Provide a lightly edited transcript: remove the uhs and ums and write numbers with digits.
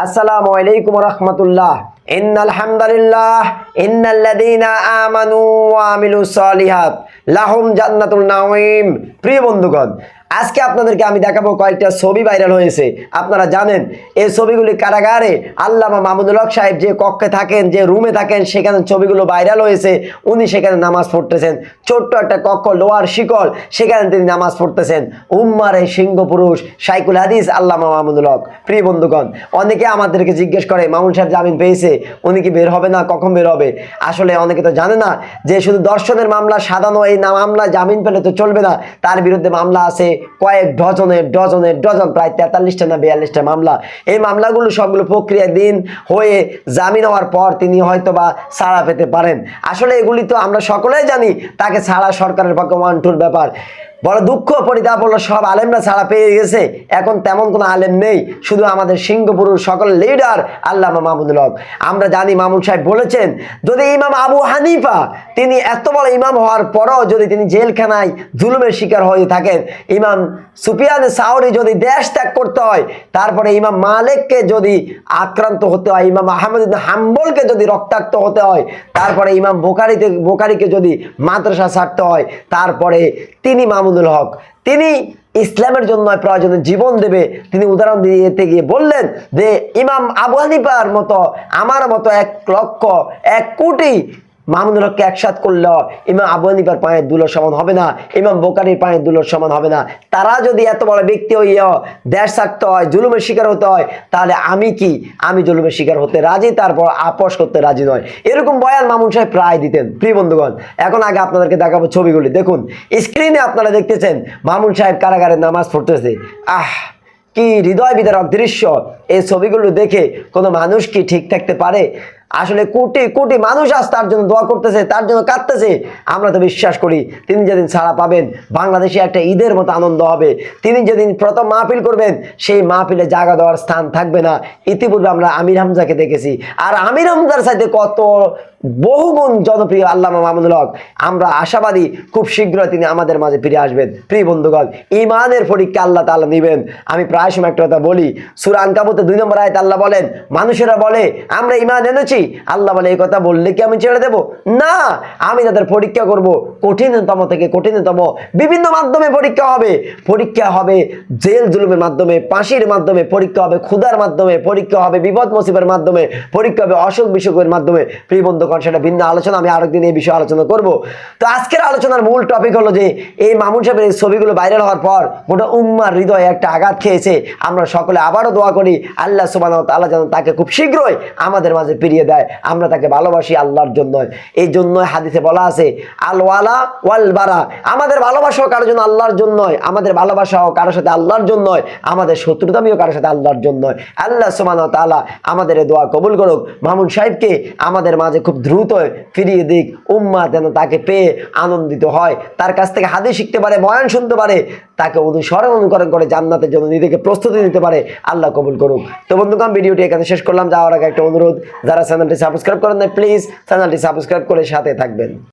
আসসালামু আলাইকুম ওয়া রাহমাতুল্লাহ। ইন্নাল হামদালিল্লাহ ইন্নাল্লাযীনা আমানু ওয়া আমিলুস সালিহাত লাহুম জান্নাতুন নাঈম। প্রিয় বন্ধুগণ, আজকে আপনাদেরকে আমি দেখাবো কয়েকটা ছবি ভাইরাল হয়েছে। আপনারা জানেন এই ছবিগুলি কারাগারে আল্লামা মাহমুদুল হক সাহেব যে কক্ষে থাকেন, যে রুমে থাকেন, সেখানে ছবিগুলো ভাইরাল হয়েছে। উনি সেখানে নামাজ পড়তেছেন, ছোট্ট একটা কক্ষ, লোহার শিকল, সেখানে তিনি নামাজ পড়তেছেন। উম্মার এই সিংহ পুরুষ শাইখুল হাদিস আল্লামা মাহমুদুল হক। প্রিয় বন্ধুগণ, অনেকে আমাদেরকে জিজ্ঞেস করে মামুন সাহেব জামিন পেয়েছে, উনি কি বের হবে না, কখন বের হবে? আসলে অনেকে তো জানে না যে শুধু দর্শনের মামলা সাধারণ এই মামলা জামিন পেলে তো চলবে না, তার বিরুদ্ধে মামলা আছে কয়েক ডজন, প্রায় 43টা না 42টা মামলা। এই মামলাগুলো সবগুলো প্রক্রিয়াধীন হয়ে জামিন হওয়ার পর তিনি হয়তো বা ছাড়া পেতে পারেন। আসলে এগুলি তো আমরা সকলেই জানি, তাকে ছাড়া সরকারের পক্ষে ওয়ান্টুর ব্যাপার। বড় দুঃখ পরিতাপ হলো সব আলেমরা ছাড়া পেয়ে গেছে, এখন তেমন কোনো আলেম নেই, শুধু আমাদের সিংহপুরুষ সকল লিডার আল্লামা মাহমুদুল হক। আমরা জানি মামুন সাহেব বলেছেন, যদি ইমাম আবু হানিফা তিনি এত বড় ইমাম হওয়ার পরও যদি তিনি জেলখানায় জুলুমের শিকার হয়ে থাকেন, ইমাম সুফিয়ান সাউরি যদি দেশ ত্যাগ করতে হয়, তারপরে ইমাম মালিককে যদি আক্রান্ত হতে হয়, ইমাম আহমদ ইবনে হাম্বলকে যদি রক্তাক্ত হতে হয়, তারপরে ইমাম বোখারিকে যদি মাদ্রাসা ছাড়তে হয়, তারপরে তিনি মাহমুদুল হক তিনি ইসলামের জন্য প্রয়োজনে জীবন দেবে। তিনি উদাহরণ দিতে গিয়ে বললেন যে ইমাম আবু হানিফার মতো, আমার মতো 1,00,000,000,1,00,000,000 মাহমুদুল হককে একসাথ করলে ইমাম আবু হানিফার পায়ের দুলোর সমান হবে না, ইমাম বোখারির পায়ের দুলোর সমান হবে না। তারা যদি এত বড় ব্যক্তি হইয়া দেশ ছাড়তে হয়, জুলুমের শিকার হতে হয়, তাহলে আমি কি? আমি জুলুমের শিকার হতে রাজি, তারপর আপোষ করতে রাজি নয়। এরকম বয়ান মামুন সাহেব প্রায় দিতেন। প্রিয় বন্ধুগণ, এখন আগে আপনাদেরকে দেখাবো ছবিগুলি। দেখুন স্ক্রিনে আপনারা দেখতেছেন মামুন সাহেব কারাগারে নামাজ পড়তেছে। কি হৃদয় বিদারক দৃশ্য! এই ছবিগুলো দেখে কোনো মানুষ কি ঠিক থাকতে পারে? আসলে কোটি কোটি মানুষ আজ তার জন্য দোয়া করতেছে, তার জন্য কাঁদতেছে। আমরা তো বিশ্বাস করি তিনি যেদিন ছাড়া পাবেন, বাংলাদেশে একটা ঈদের মতো আনন্দ হবে। তিনি যেদিন প্রথম মাহফিল করবেন, সেই মাহফিলে জায়গা দেওয়ার স্থান থাকবে না। ইতিপূর্বে আমরা আমির হামজাকে দেখেছি, আর আমির হামজার সাথে কত বহুগুণ জনপ্রিয় আল্লামা মাহমুদুল হক। আমরা আশাবাদী খুব শীঘ্রই তিনি আমাদের মাঝে ফিরে আসবেন। প্রিয় বন্ধুগণ, ইমানের পরীক্ষা আল্লাহ তাআলা নেবেন। আমি প্রায় সময় একটা কথা বলি, সূরা আনকাবুতে 2 নম্বর আয়াতে আল্লাহ বলেন, মানুষেরা বলে আমরা ইমান এনেছি, আল্লাহ বলে এই কথা বললে কি আমি ছেড়ে দেব? না, আমি তাদের পরীক্ষা করব। কঠিনতম থেকে কঠিনতম বিভিন্ন মাধ্যমে পরীক্ষা হবে। পরীক্ষা হবে জেল জুলুমের মাধ্যমে, ফাঁসির মাধ্যমে, পরীক্ষা হবে ক্ষুধার মাধ্যমে, পরীক্ষা হবে বিপদ মুসিবের মাধ্যমে, পরীক্ষা হবে অসুখ বিসুখের মাধ্যমে। প্রিয় বন্ধুগণ, সেটা ভিন্ন আলোচনা, আমি আরেকদিন এই বিষয়ে আলোচনা করব। তো আজকের আলোচনার মূল টপিক হলো যে এই মামুন সাহেবের এই ছবিগুলো ভাইরাল হওয়ার পর গোটা উম্মার হৃদয়ে একটা আঘাত খেয়েছে। আমরা সকলে আবারও দোয়া করি আল্লাহ সুবহানাহু ওয়া তাআলা যেন তাকে খুব শীঘ্রই আমাদের মাঝে ফিরিয়ে দেয়। আমরা তাকে ভালোবাসি আল্লাহর জন্য। এই জন্য হাদিসে বলা আছে আল ওয়ালা ওয়াল বারা, আমাদের ভালোবাসাও কারোর জন্য আল্লাহর জন্য, আমাদের ভালোবাসাও কারোর সাথে আল্লাহর জন্য, আমাদের শত্রুতামিও কারোর সাথে আল্লাহর জন্য। আল্লাহ সুবহানাহু ওয়া তাআলা আমাদের এই দোয়া কবুল করুক। মামুন সাহেবকে আমাদের মাঝে খুব দ্রুত ফিরিয়ে দিক। উম্মাহ যেন তাকে পেয়ে আনন্দিত হয়, তার কাছ থেকে হাদিস শিখতে পারে, বয়ান শুনতে পারে, তাকে অনুকরণ করে জান্নাতের জন্য নিজেকে প্রস্তুতি নিতে পারে। আল্লাহ কবুল করুক। তো বন্ধুগণ, ভিডিওটি এখানে শেষ করলাম। যাওয়ার আগে একটা অনুরোধ, যারা চ্যানেলটি সাবস্ক্রাইব করেন নাই, প্লিজ চ্যানেলটি সাবস্ক্রাইব করে সাথে থাকবেন।